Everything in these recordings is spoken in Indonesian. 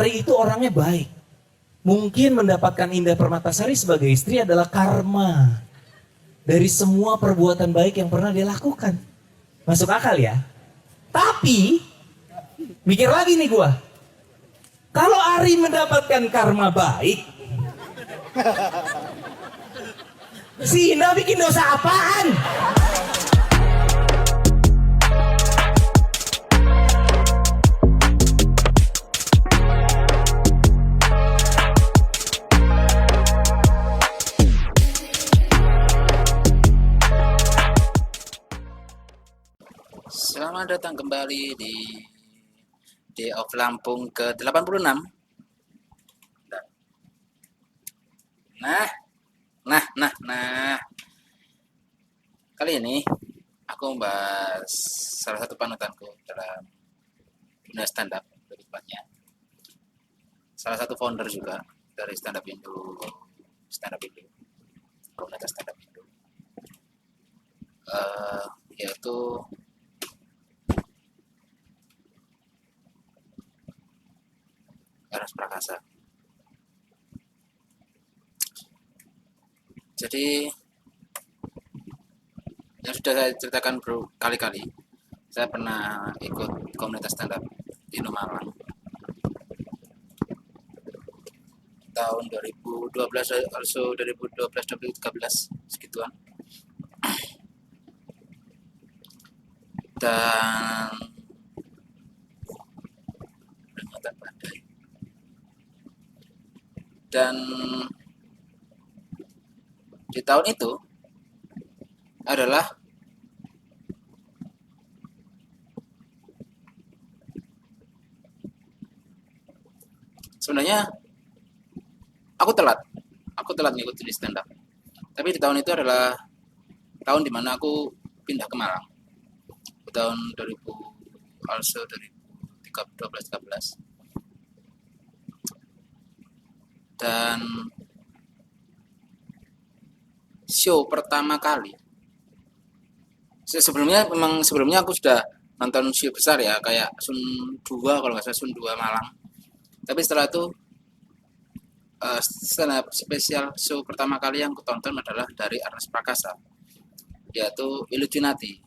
Ari itu orangnya baik. Mungkin mendapatkan Indah Permatasari sebagai istri adalah karma dari semua perbuatan baik yang pernah dia lakukan. Masuk akal ya? Tapi, mikir lagi nih gua. Kalau Ari mendapatkan karma baik, si Indah bikin dosa apaan? Selamat datang kembali di Day of Lampung ke-86. Nah. Kali ini aku membahas salah satu panutanku dalam dunia stand up, lebih tepatnya. Salah satu founder juga dari stand up Indo, komunitas stand up Indo. Yaitu Eros Prakasa. Jadi yang sudah saya ceritakan berkali-kali, saya pernah ikut komunitas stand up di Malang tahun 2012, also 2012-2013 segituan. Dan di tahun itu adalah sebenarnya aku telat ngikutin di stand up. Tapi di tahun itu adalah tahun dimana aku pindah ke Malang. Tahun 2012-13. Dan show pertama kali, sebelumnya aku sudah nonton show besar ya, kayak Sun 2 kalau nggak salah, Sun 2 Malang. Tapi setelah itu stand up spesial show pertama kali yang aku tonton adalah dari Eros Prakasa, yaitu Illuminati.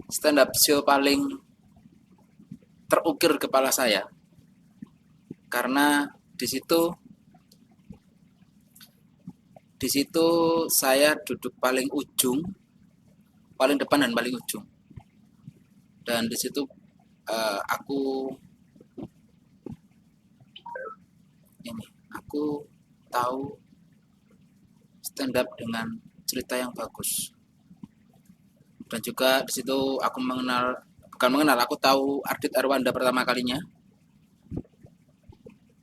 Stand up show paling terukir kepala saya, karena di situ saya duduk paling ujung, paling depan dan paling ujung. Dan di situ aku tahu stand up dengan cerita yang bagus. Dan juga di situ aku aku tahu Ardit Arwanda pertama kalinya.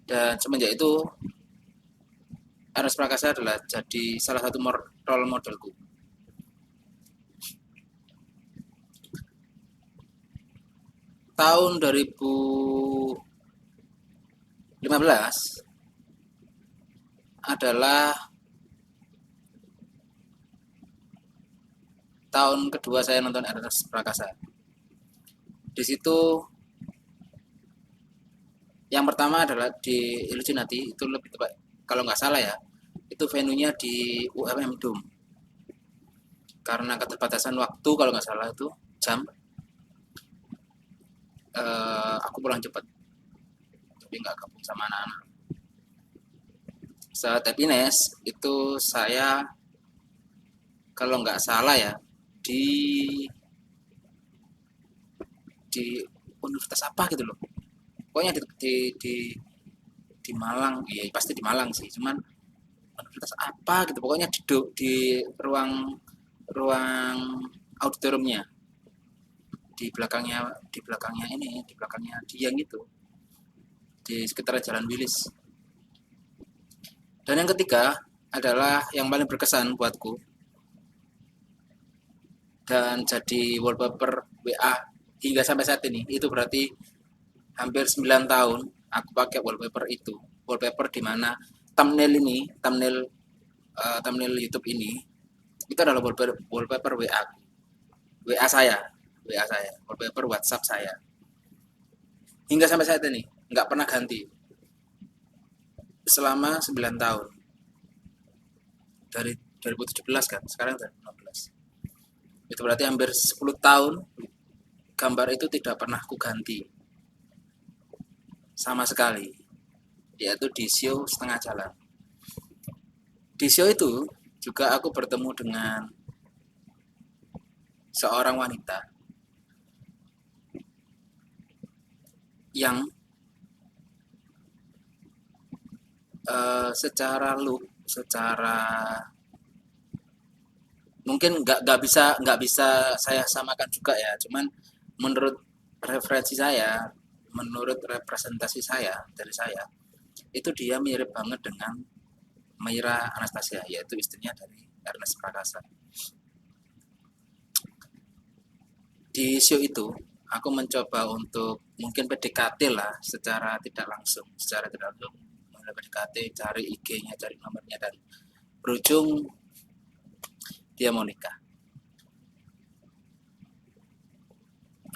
Dan semenjak itu Eros Prakasa adalah jadi salah satu role modelku. Tahun 2015 adalah tahun kedua saya nonton Eros Prakasa. Di situ yang pertama adalah di Illuminati, itu lebih tepat kalau nggak salah ya, itu venue-nya di UMM Dome. Karena keterbatasan waktu kalau nggak salah itu jam, aku pulang cepat, tapi nggak gabung sama anak-anak. Saat Happiness itu saya kalau nggak salah ya di universitas apa gitu loh, pokoknya di Malang, iya pasti di Malang sih, cuman universitas apa gitu, pokoknya di ruang auditoriumnya, di belakangnya Dieng itu, di sekitar Jalan Wilis. Dan yang ketiga adalah yang paling berkesan buatku dan jadi wallpaper WA hingga sampai saat ini, itu berarti hampir 9 tahun aku pakai wallpaper itu. Wallpaper di mana thumbnail YouTube ini itu adalah wallpaper WA saya, wallpaper WhatsApp saya. hingga sampai saat ini nggak pernah ganti selama 9 tahun dari 2017 kan, sekarang 2016. Itu berarti hampir 10 tahun gambar itu tidak pernah aku ganti sama sekali, yaitu di show setengah jalan. Di show itu juga aku bertemu dengan seorang wanita yang secara look, secara mungkin nggak bisa saya samakan juga ya, cuman menurut referensi saya, menurut representasi saya dari saya, itu dia mirip banget dengan Maira Anastasia, yaitu istrinya dari Ernest Prakasa. Di show itu aku mencoba untuk mungkin PDKT lah, secara tidak langsung, mulai PDKT, cari IG-nya, cari nomornya, dan berujung dia mau nikah.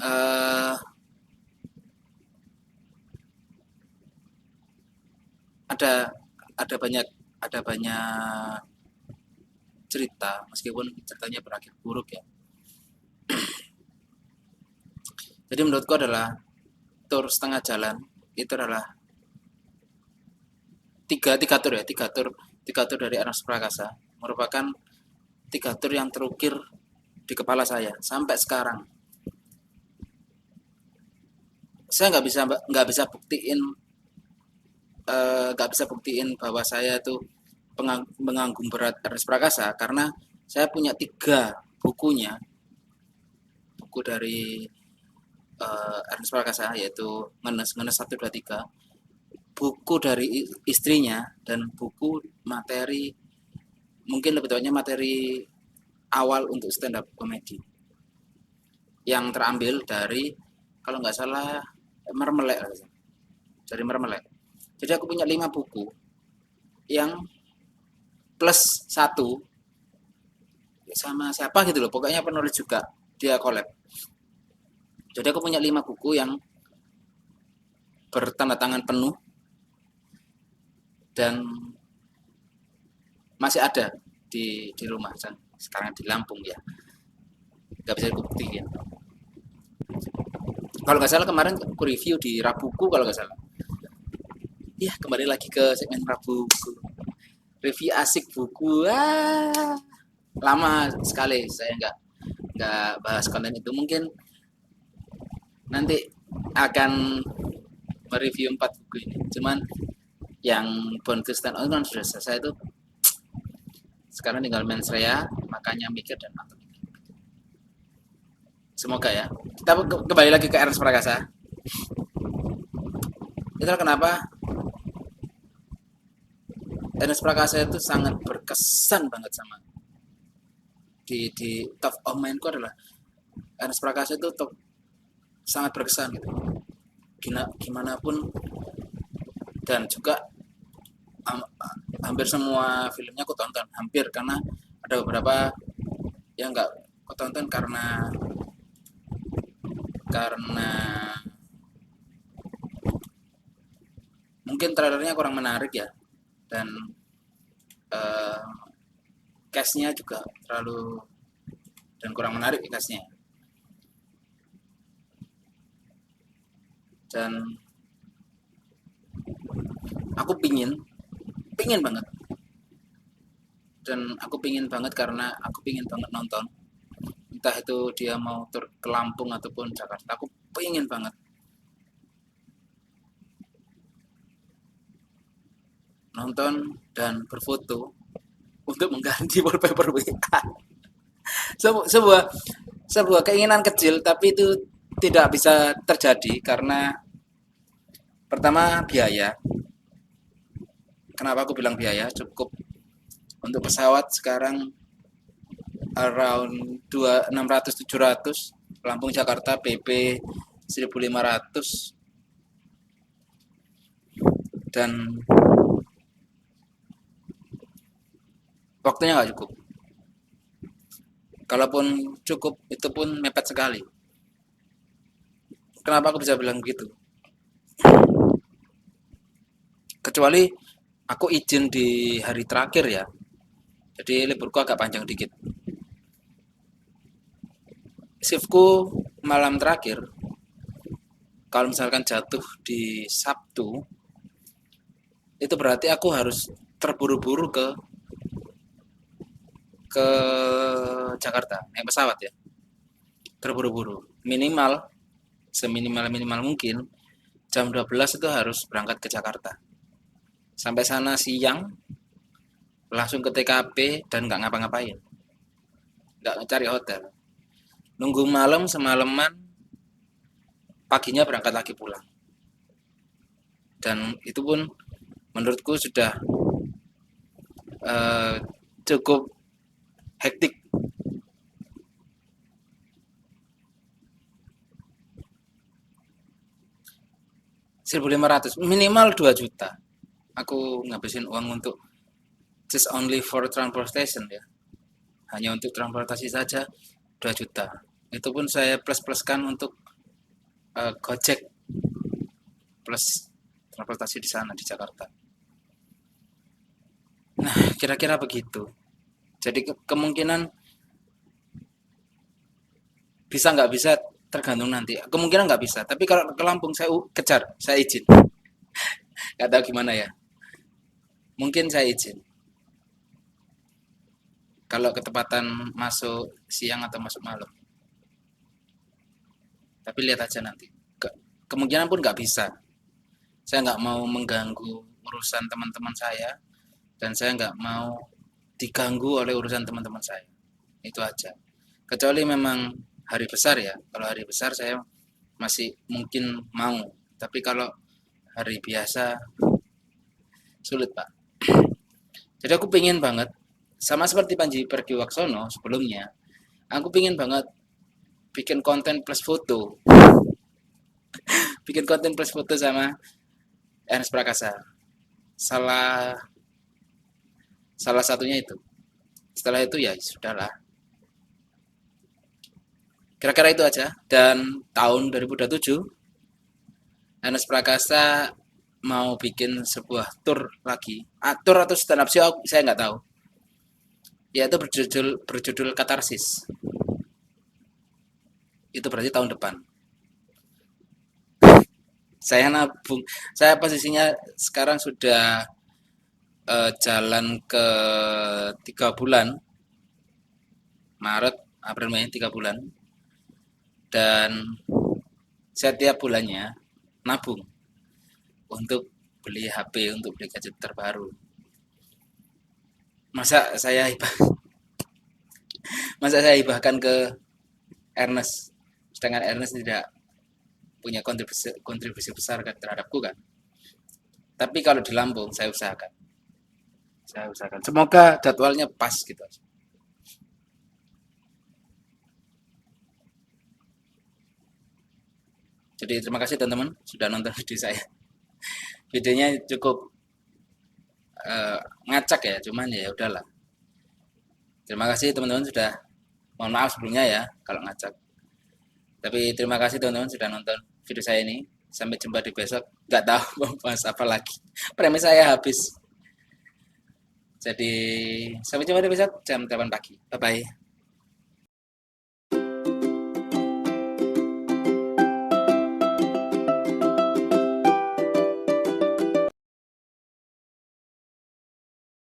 Eh, ada ada banyak ada banyak cerita, meskipun ceritanya berakhir buruk ya. Jadi menurutku adalah tur setengah jalan itu adalah tiga tur dari Ernest Prakasa merupakan tiga tur yang terukir di kepala saya sampai sekarang. Saya nggak bisa buktiin bahwa saya itu pengagum berat Ernest Prakasa, karena saya punya 3 bukunya, buku dari Ernest Prakasa, yaitu Ngenes 1, 2, 3, buku dari istrinya, dan buku materi, mungkin lebih tepatnya materi awal untuk stand up komedi yang terambil dari, kalau nggak salah, Mermelek, dari Mermelek. Jadi aku punya 5 buku yang plus 1 sama siapa gitu loh, pokoknya penulis juga, dia collab. Jadi aku punya 5 buku yang bertanda tangan penuh dan masih ada di rumah, sekarang di Lampung ya, nggak bisa dibuktiin. Kalau nggak salah kemarin aku review di Rabuku kalau nggak salah. Ya, kembali lagi ke segmen Rabuku. Review asik buku. Lama sekali saya nggak bahas konten itu. Mungkin nanti akan mereview 4 buku ini. Cuman yang Born to Stand Out kan sudah selesai itu. Sekarang tinggal mensreya, makanya mikir dan nonton. Semoga ya. Kita kembali lagi ke Ernest Prakasa. Itulah kenapa Ernest Prakasa itu sangat berkesan banget sama di top of mindku adalah Ernest Prakasa itu sangat berkesan gitu. Gimana pun, dan juga hampir semua filmnya aku tonton, hampir, karena ada beberapa yang nggak aku tonton karena mungkin trailernya kurang menarik ya, dan cast-nya juga terlalu dan kurang menarik cast-nya. Dan aku pingin banget, dan aku pingin banget karena aku pingin banget nonton, entah itu dia mau tur ke Lampung ataupun Jakarta, aku pingin banget nonton dan berfoto untuk mengganti wallpaper WA. sebuah sebuah keinginan kecil, tapi itu tidak bisa terjadi karena pertama biaya. Kenapa aku bilang biaya? Cukup untuk pesawat sekarang around 600-700, Lampung Jakarta PP 1.500, dan waktunya nggak cukup. Kalaupun cukup, itu pun mepet sekali. Kenapa aku bisa bilang begitu? kecuali aku izin di hari terakhir ya. Jadi liburku agak panjang dikit. Shiftku malam terakhir, kalau misalkan jatuh di Sabtu, itu berarti aku harus terburu-buru ke Jakarta naik pesawat ya, terburu-buru. Minimal, seminimal-minimal mungkin jam 12 itu harus berangkat ke Jakarta. Sampai sana siang, langsung ke TKP dan nggak ngapa-ngapain, nggak cari hotel. Nunggu malam semalaman, paginya berangkat lagi pulang. Dan itu pun menurutku sudah cukup hektik. $1.500 minimal 2 juta. Aku ngabisin uang untuk just only for transportation ya. Hanya untuk transportasi saja 2 juta. Itu pun saya plus-pluskan untuk Gojek plus transportasi di sana di Jakarta. Nah, kira-kira begitu. Jadi kemungkinan bisa nggak bisa tergantung nanti. Kemungkinan nggak bisa. Tapi kalau ke Lampung saya kejar, saya izin. Nggak tahu gimana ya. Mungkin saya izin. Kalau ketepatan masuk siang atau masuk malam. Tapi lihat aja nanti. Kemungkinan pun nggak bisa. Saya nggak mau mengganggu urusan teman-teman saya. Dan saya nggak mau diganggu oleh urusan teman-teman saya. Itu aja. Kecuali memang hari besar ya. Kalau hari besar saya masih mungkin mau. Tapi kalau hari biasa sulit Pak. Jadi aku pengen banget, sama seperti Panji Pragiwaksono sebelumnya, aku pengen banget bikin konten plus foto. Bikin konten plus foto sama Ernest Prakasa. Salah satunya itu. Setelah itu ya sudahlah. Kira-kira itu aja. Dan tahun 2027 Ernest Prakasa mau bikin sebuah tour lagi. Tour atau stand up show saya nggak tahu. Yaitu berjudul Katarsis. Itu berarti tahun depan. Saya nabung. Saya posisinya sekarang sudah jalan ke 3 bulan. Maret, April, Mei 3 bulan. Dan setiap bulannya nabung untuk beli HP, untuk beli gadget terbaru. Masa saya hibahkan ke Ernest, sedangkan Ernest tidak punya kontribusi besar kan terhadapku kan. Tapi kalau di Lampung saya usahakan. Semoga jadwalnya pas gitu. Jadi terima kasih teman-teman sudah nonton video saya. Videonya cukup ngacak ya, cuman ya udahlah. Terima kasih teman-teman sudah, mohon maaf sebelumnya ya kalau ngacak. Tapi terima kasih teman-teman sudah nonton video saya ini. Sampai jumpa di besok. Nggak tahu mau bahas apa lagi. Premis saya habis. Jadi sampai jumpa di besok jam 8 pagi. Bye bye.